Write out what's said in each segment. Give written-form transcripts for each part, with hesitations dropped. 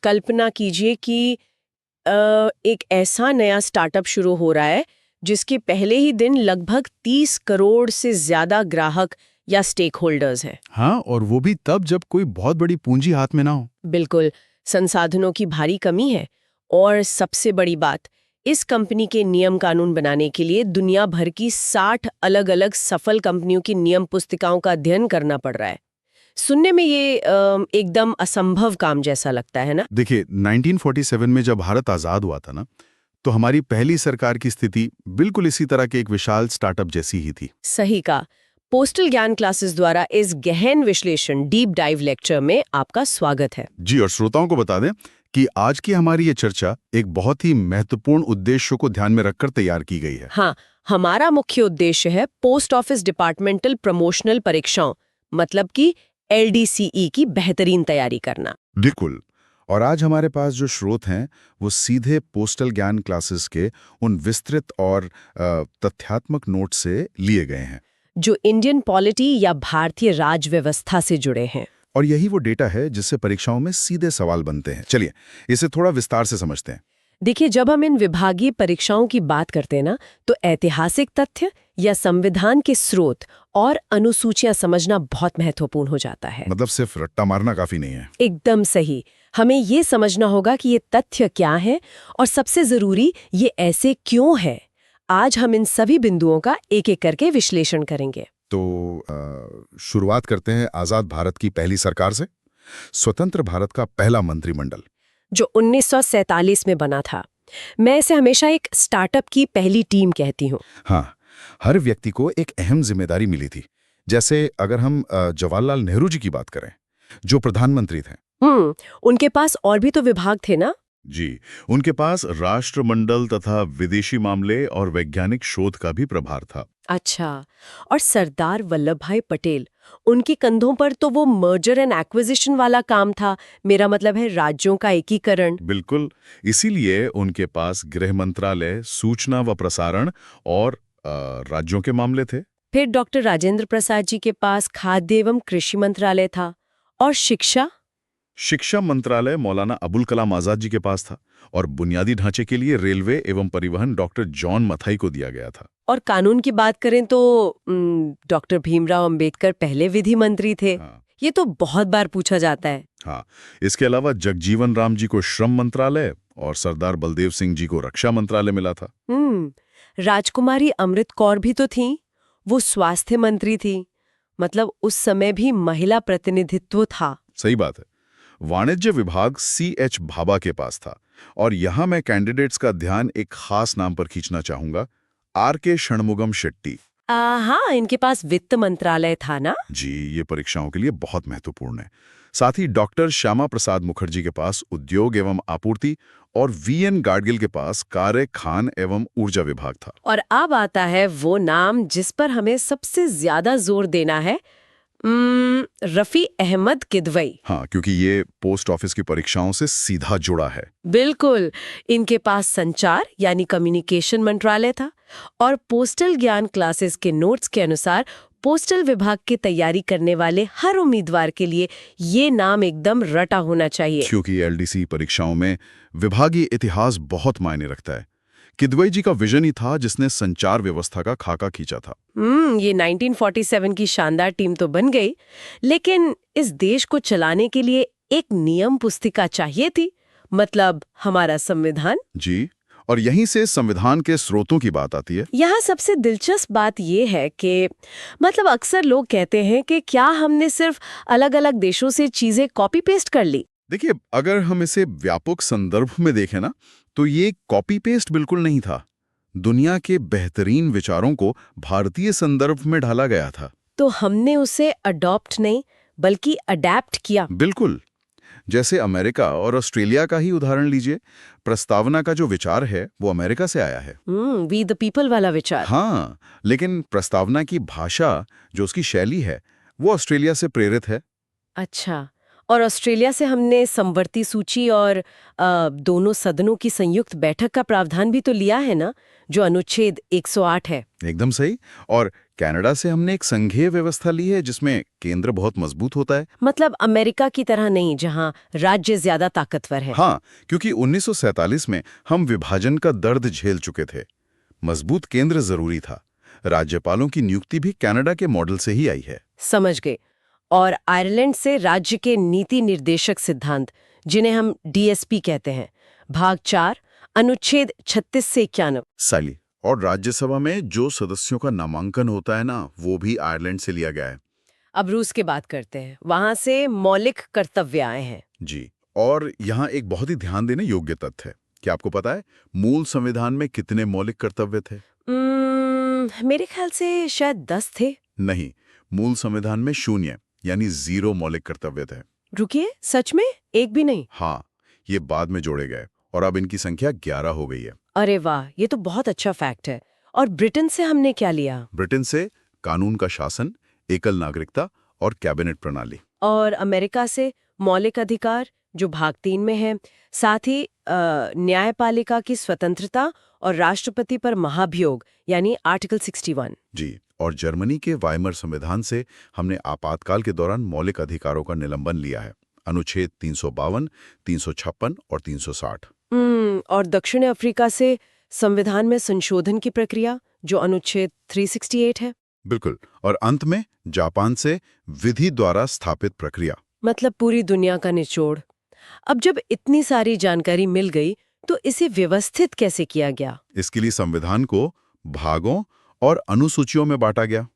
कल्पना कीजिए कि एक ऐसा नया स्टार्टअप शुरू हो रहा है जिसके पहले ही दिन लगभग 30 करोड़ से ज्यादा ग्राहक या स्टेक होल्डर्स हैं। हाँ, और वो भी तब जब कोई बहुत बड़ी पूंजी हाथ में ना हो। बिल्कुल, संसाधनों की भारी कमी है और सबसे बड़ी बात, इस कंपनी के नियम कानून बनाने के लिए दुनिया भर की 60 अलग-अलग सफल कंपनियों की नियम पुस्तिकाओं का अध्ययन करना पड़ रहा है। सुनने में ये एकदम असंभव काम जैसा लगता है ना? देखिए, 1947 में जब भारत आजाद हुआ था ना, तो हमारी पहली सरकार की स्थिति बिल्कुल इसी तरह के एक विशाल स्टार्टअप जैसी ही थी। सही कहा। पोस्टल ज्ञान क्लासेस द्वारा इस गहन विश्लेषण डीप डाइव लेक्चर में आपका स्वागत है। जी, और श्रोताओं को बता दें कि आज की हमारी ये चर्चा एक बहुत ही महत्वपूर्ण उद्देश्य को ध्यान में रखकर तैयार की गई है। हाँ, हमारा मुख्य उद्देश्य है पोस्ट ऑफिस डिपार्टमेंटल प्रमोशनल परीक्षाओं, मतलब कि LDCE की बेहतरीन तैयारी करना। बिल्कुल। और आज हमारे पास जो स्रोत हैं वो सीधे पोस्टल ज्ञान क्लासेस के उन विस्तृत और तथ्यात्मक नोट से लिए गए हैं, जो इंडियन पॉलिटी या भारतीय राज व्यवस्था से जुड़े हैं। और यही वो डेटा है जिससे परीक्षाओं में सीधे सवाल बनते हैं। चलिए इसे थोड़ा विस्तार से समझते हैं। देखिए, जब हम इन विभागीय परीक्षाओं की बात करते हैं ना, तो ऐतिहासिक तथ्य या संविधान के स्रोत और अनुसूचियां समझना बहुत महत्वपूर्ण हो जाता है। मतलब सिर्फ रट्टा मारना काफी नहीं है। एकदम सही। हमें ये समझना होगा कि ये तथ्य क्या है और सबसे जरूरी, ये ऐसे क्यों है। आज हम इन सभी बिंदुओं का एक एक करके विश्लेषण करेंगे। तो शुरुआत करते हैं आजाद भारत की पहली सरकार से। स्वतंत्र भारत का पहला मंत्रिमंडल जो 1947 में बना था। मैं इसे हमेशा एक स्टार्टअप की पहली टीम कहती हूँ। हाँ, हर व्यक्ति को एक अहम जिम्मेदारी मिली थी। जैसे अगर हम जवाहरलाल नेहरू जी की बात करें, जो प्रधानमंत्री थे। उनके पास और भी तो विभाग थे ना? जी, उनके पास राष्ट्रमंडल तथा विदेशी मामले और वैज्ञानिक शोध का भी प्रभार था। अच्छा, और सरदार वल्लभ भाई पटेल, उनके कंधों पर तो वो मर्जर एंड एक्विजिशन वाला काम था। मेरा मतलब है राज्यों का एकीकरण। बिल्कुल, इसीलिए उनके पास गृह मंत्रालय, सूचना व प्रसारण और राज्यों के मामले थे। फिर डॉक्टर राजेंद्र प्रसाद जी के पास खाद्य एवं कृषि मंत्रालय था। और शिक्षा मंत्रालय मौलाना अबुल कलाम आजाद जी के पास था, और बुनियादी ढांचे के लिए रेलवे एवं परिवहन डॉक्टर जॉन मथाई को दिया गया था। और कानून की बात करें तो डॉक्टर भीमराव अंबेडकर पहले विधि मंत्री थे। हाँ। ये तो बहुत बार पूछा जाता है। हाँ, इसके अलावा जगजीवन राम जी को श्रम मंत्रालय और सरदार बलदेव सिंह जी को रक्षा मंत्रालय मिला था। राजकुमारी अमृत कौर भी तो थी, वो स्वास्थ्य मंत्री थी। मतलब उस समय भी महिला प्रतिनिधित्व था। सही बात है। वाणिज्य विभाग CH भाभा के पास था, और यहां मैं कैंडिडेट्स का ध्यान एक खास नाम पर खींचना चाहूंगा, RK षणमुगम शेट्टी। हाँ, इनके पास वित्त मंत्रालय था ना? जी, ये परीक्षाओं के लिए बहुत महत्वपूर्ण है। साथ ही डॉक्टर श्यामा प्रसाद मुखर्जी के पास उद्योग एवं आपूर्ति, और VN गाडगिल के पास कार्य, खान एवं ऊर्जा विभाग था। और अब आता है वो नाम जिस पर हमें सबसे ज्यादा जोर देना है, रफी अहमद किदवई। हाँ, क्योंकि ये पोस्ट ऑफिस की परीक्षाओं से सीधा जुड़ा है। बिल्कुल, इनके पास संचार यानी कम्युनिकेशन मंत्रालय था, और पोस्टल ज्ञान क्लासेस के नोट्स के अनुसार पोस्टल विभाग की तैयारी करने वाले हर उम्मीदवार के लिए ये नाम एकदम रटा होना चाहिए। क्योंकि LDC परीक्षाओं में विभागीय इतिहास बहुत मायने रखता है। किदवई जी का विजन ही था जिसने संचार व्यवस्था का खाका खींचा था। ये 1947 की शानदार टीम तो बन गई, लेकिन इस देश को चलाने के लिए एक नियम पुस्तिका चाहिए थी, मतलब हमारा संविधान। जी, और यहीं से संविधान के स्रोतों की बात आती है। यहाँ सबसे दिलचस्प बात यह है कि मतलब अक्सर लोग कहते हैं कि क्या हमने सिर्फ अलग-अलग देशों से चीजें कॉपी पेस्ट कर ली। देखिए, अगर हम इसे व्यापक संदर्भ में देखें ना, तो ये कॉपी पेस्ट बिल्कुल नहीं था। दुनिया के बेहतरीन विचारों को भारतीय संदर्भ में ढाला गया था। तो हमने उसे अडॉप्ट नहीं बल्कि अडैप्ट किया। बिल्कुल। जैसे अमेरिका और ऑस्ट्रेलिया का ही उदाहरण लीजिए। प्रस्तावना का जो विचार है वो अमेरिका से आया है। वी द पीपल वाला विचार। हाँ, लेकिन प्रस्तावना की भाषा, जो उसकी शैली है, वो ऑस्ट्रेलिया से प्रेरित है। अच्छा, और ऑस्ट्रेलिया से हमने समवर्ती सूची और दोनों सदनों की संयुक्त बैठक का प्रावधान भी तो लिया है ना, जो अनुच्छेद 108 है। एकदम सही। और कनाडा से हमने एक संघीय व्यवस्था ली है जिसमें केंद्र बहुत मजबूत होता है। मतलब अमेरिका की तरह नहीं, जहां राज्य ज्यादा ताकतवर है। हाँ, क्योंकि 1947 में हम विभाजन का दर्द झेल चुके थे। मजबूत केंद्र जरूरी था। राज्यपालों की नियुक्ति भी कनाडा के मॉडल से ही आई है। समझ गए। और आयरलैंड से राज्य के नीति निर्देशक सिद्धांत, जिन्हें हम डीएसपी कहते हैं, भाग 4 अनुच्छेद 36 से 91। साली। और राज्यसभा में जो सदस्यों का नामांकन होता है ना, वो भी आयरलैंड से लिया गया है। अब रूस की बात करते हैं। वहां से मौलिक कर्तव्य आए हैं। जी। और यहाँ एक बहुत ही ध्यान देने योग्य तथ्य है। क्या आपको पता है मूल संविधान में कितने मौलिक कर्तव्य थे? मेरे ख्याल से शायद 10 थे। नहीं, मूल संविधान में 0 यानी 0 मौलिक कर्तव्य थे। रुकिए, सच में एक भी नहीं? हाँ, ये बाद में जोड़े गए और अब इनकी संख्या 11 हो गई है। अरे वाह, ये तो बहुत अच्छा फैक्ट है। और ब्रिटेन से हमने क्या लिया? ब्रिटेन से कानून का शासन, एकल नागरिकता और कैबिनेट प्रणाली। और अमेरिका से मौलिक अधिकार, जो भाग 3 में है, साथ ही न्यायपालिका की स्वतंत्रता और राष्ट्रपति पर महाभियोग यानी आर्टिकल 61। जी। और जर्मनी के वाइमर संविधान से हमने आपातकाल के दौरान मौलिक अधिकारों का निलंबन लिया है, अनुच्छेद 352, 356 और 360। और दक्षिण अफ्रीका से संविधान में संशोधन की प्रक्रिया, जो अनुच्छेद 368 है। बिल्कुल। और अंत में जापान से विधि द्वारा स्थापित प्रक्रिया। मतलब पूरी दुनिया का निचोड़। अब जब इतनी सारी जानकारी मिल गई, तो इसे व्यवस्थित कैसे किया गया? इसके लिए संविधान को भागों और अनुसूचियों में बांटा गया।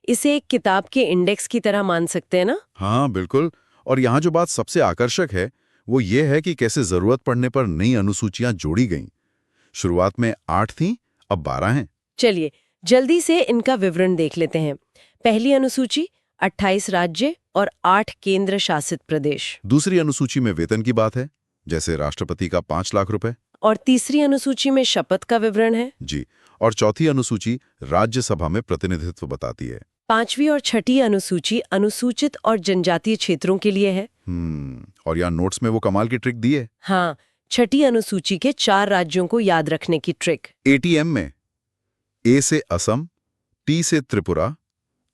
इसे एक किताब के इंडेक्स की तरह मान सकते हैं ना? हाँ, बिल्कुल। और यहाँ जो बात सबसे आकर्षक है वो ये है कि कैसे जरूरत पड़ने पर नई अनुसूचियां जोड़ी गईं। शुरुआत में 8 थीं, अब 12 हैं। चलिए जल्दी से इनका विवरण देख लेते हैं। पहली अनुसूची 28 राज्य और 8 केंद्र शासित प्रदेश। दूसरी अनुसूची में वेतन की बात है, जैसे राष्ट्रपति का 5 लाख रुपए। और तीसरी अनुसूची में शपथ का विवरण है। जी। और चौथी अनुसूची राज्यसभा में प्रतिनिधित्व बताती है। पांचवी और छठी अनुसूची अनुसूचित और जनजातीय क्षेत्रों के लिए है। और यहाँ नोट्स में वो कमाल की ट्रिक दी है। हाँ, छठी अनुसूची के 4 राज्यों को याद रखने की ट्रिक। एटीएम में ए से असम, टी से त्रिपुरा,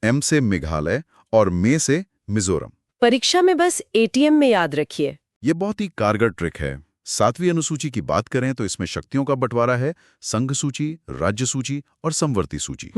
एम से मेघालय और मे से मिजोरम। परीक्षा में बस एटीएम में याद रखिए। ये बहुत ही कारगर ट्रिक है। 7वीं अनुसूची की बात करें तो इसमें शक्तियों का बंटवारा है, संघ सूची, राज्य सूची और समवर्ती सूची।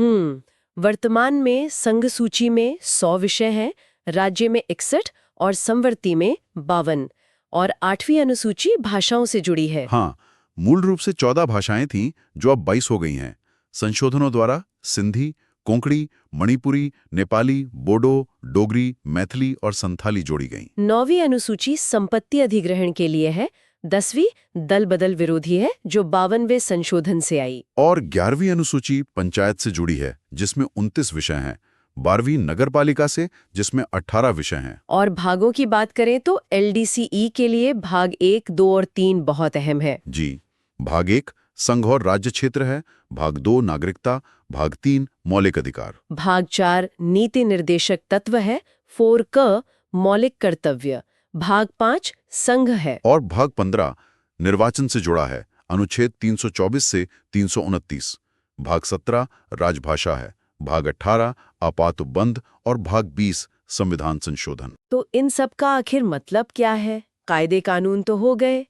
वर्तमान में संघ सूची में 100 विषय हैं, राज्य में 61 और समवर्ती में 52। और 8वीं अनुसूची भाषाओं से जुड़ी है। हाँ, मूल रूप से 14 भाषाएं थीं जो अब 22 हो गई हैं। संशोधनों द्वारा सिंधी, कोंकणी, मणिपुरी, नेपाली, बोडो, डोगरी, मैथिली और संथाली जोड़ी गईं। 9वीं अनुसूची संपत्ति अधिग्रहण के लिए है। 10वीं दल बदल विरोधी है, जो 52वें संशोधन से आई। और 11वीं अनुसूची पंचायत से जुड़ी है, जिसमें 29 विषय हैं। 12वीं नगरपालिका से, जिसमें 18 विषय हैं। और भागों की बात करें तो एलडीसीई के लिए भाग 1, 2 और 3 बहुत अहम है। जी। भाग 1 संघ और राज्य क्षेत्र है, भाग 2 नागरिकता, भाग 3 मौलिक अधिकार, भाग 4 नीति निर्देशक तत्व है, 4 मौलिक कर्तव्य, भाग 5 संघ है। और भाग 15 निर्वाचन से जुड़ा है, अनुच्छेद 324 से 329। भाग 17 राजभाषा है, भाग 18 आपातबंद और भाग 20 संविधान संशोधन। तो इन सब का आखिर मतलब क्या है? कायदे कानून तो हो गए,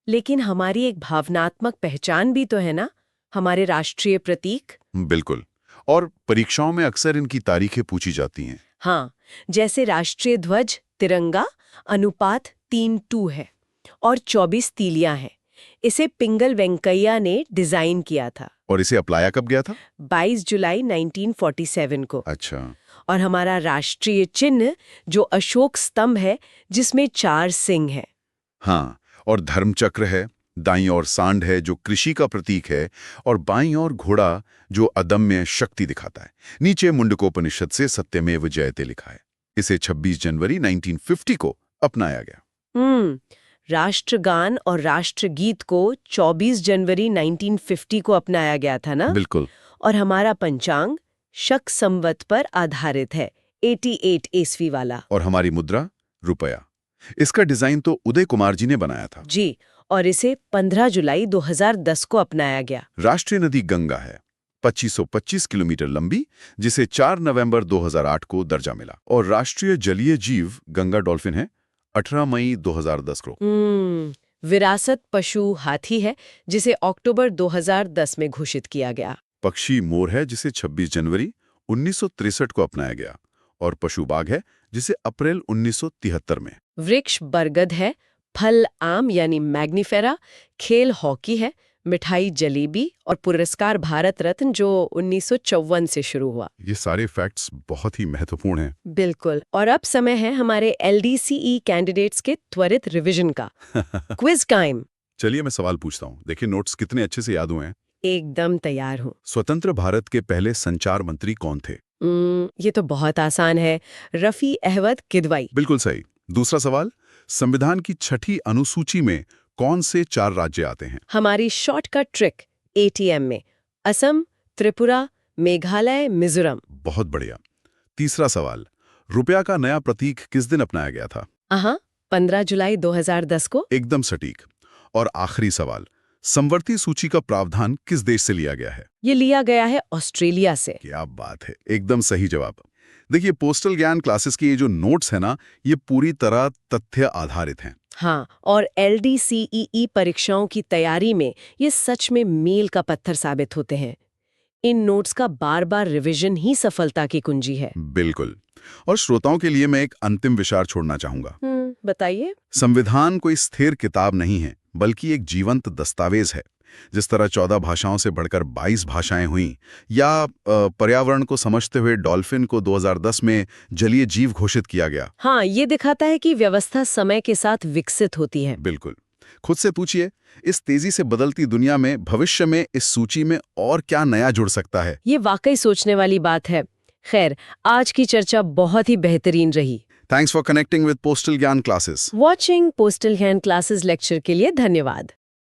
लेकिन हमारी एक भावनात्मक पहचान भी तो है ना, हमारे राष्ट्रीय प्रतीक। बिल्कुल। और परीक्षाओं में अक्सर इनकी तारीखें पूछी जाती हैं। हाँ, जैसे राष्ट्रीय ध्वज तिरंगा अनुपात 3:2 है और 24 तीलियां हैं। इसे पिंगल वेंकैया ने डिजाइन किया था। और इसे अप्लाया कब गया था? 22 जुलाई 1947 को। अच्छा। और हमारा राष्ट्रीय चिन्ह जो अशोक स्तंभ है, जिसमें 4 सिंह हैं। हाँ, और धर्मचक्र है, दाईं ओर सांड है जो कृषि का प्रतीक है, और बाईं ओर घोड़ा जो अदम्य शक्ति दिखाता है। नीचे मुंडकोपनिषद से सत्यमेव जयते लिखा है। इसे 26 जनवरी 1950 को अपनाया गया। राष्ट्रगान और राष्ट्रगीत को 24 जनवरी 1950 को अपनाया गया था ना? बिल्कुल। और हमारा पंचांग शक संवत पर आधारित है, 88 ईस्वी वाला। और हमारी मुद्रा रुपया। इसका डिजाइन तो उदय कुमार जी ने बनाया था। जी, और इसे 15 जुलाई 2010 को अपनाया गया। राष्ट्रीय नदी गंगा है, 2525 किलोमीटर लंबी, जिसे 4 नवंबर 2008 को दर्जा मिला। और राष्ट्रीय जलीय जीव गंगा डॉल्फिन है, 18 मई 2010 को। विरासत पशु हाथी है, जिसे अक्टूबर 2010 में घोषित किया गया। पक्षी मोर है, जिसे 26 जनवरी 1963 को अपनाया गया। और पशु बाघ है, जिसे अप्रैल 1973 में। वृक्ष बरगद है, फल आम यानी मैग्नीफेरा, खेल हॉकी है, मिठाई जलेबी और पुरस्कार भारत रत्न जो 1954 से शुरू हुआ। ये सारे फैक्ट्स बहुत ही महत्वपूर्ण हैं। बिल्कुल। और अब समय है हमारे LDCE कैंडिडेट्स के त्वरित रिवीजन का। Quiz time. चलिए मैं सवाल पूछता हूँ, देखिए नोट्स कितने अच्छे से याद हुए हैं। एकदम तैयार हूँ। स्वतंत्र भारत के पहले संचार मंत्री कौन थे? ये तो बहुत आसान है, रफी अहमद किदवाई। बिल्कुल सही। दूसरा सवाल, संविधान की 6ठी अनुसूची में कौन से 4 राज्य आते हैं? हमारी शॉर्टकट ट्रिक ATM में असम, त्रिपुरा, मेघालय, मिजोरम। बहुत बढ़िया। तीसरा सवाल, रुपया का नया प्रतीक किस दिन अपनाया गया था? 15 जुलाई 2010 को। एकदम सटीक। और आखिरी सवाल, समवर्ती सूची का प्रावधान किस देश से लिया गया है? ये लिया गया है ऑस्ट्रेलिया से। क्या बात है, एकदम सही जवाब। देखिए पोस्टल ज्ञान क्लासेस के ये जो नोट्स है ना, ये पूरी तरह तथ्य आधारित हैं। हाँ, और LDCEE परीक्षाओं की तैयारी में ये सच में मील का पत्थर साबित होते हैं। इन नोट्स का बार बार रिवीजन ही सफलता की कुंजी है। बिल्कुल। और श्रोताओं के लिए मैं एक अंतिम विचार छोड़ना चाहूंगा। बताइए। संविधान कोई स्थिर किताब नहीं है, बल्कि एक जीवंत दस्तावेज है। जिस तरह 14 भाषाओं से बढ़कर 22 भाषाएं हुईं, या पर्यावरण को समझते हुए डॉल्फिन को 2010 में जलीय जीव घोषित किया गया। हाँ, ये दिखाता है कि व्यवस्था समय के साथ विकसित होती है। बिल्कुल। खुद से पूछिए, इस तेजी से बदलती दुनिया में भविष्य में इस सूची में और क्या नया जुड़ सकता है? ये वाकई सोचने वाली बात है। खैर, आज की चर्चा बहुत ही बेहतरीन रही। Thanks for connecting with postal ज्ञान क्लासेस। वॉचिंग पोस्टल ज्ञान क्लासेस लेक्चर के लिए धन्यवाद।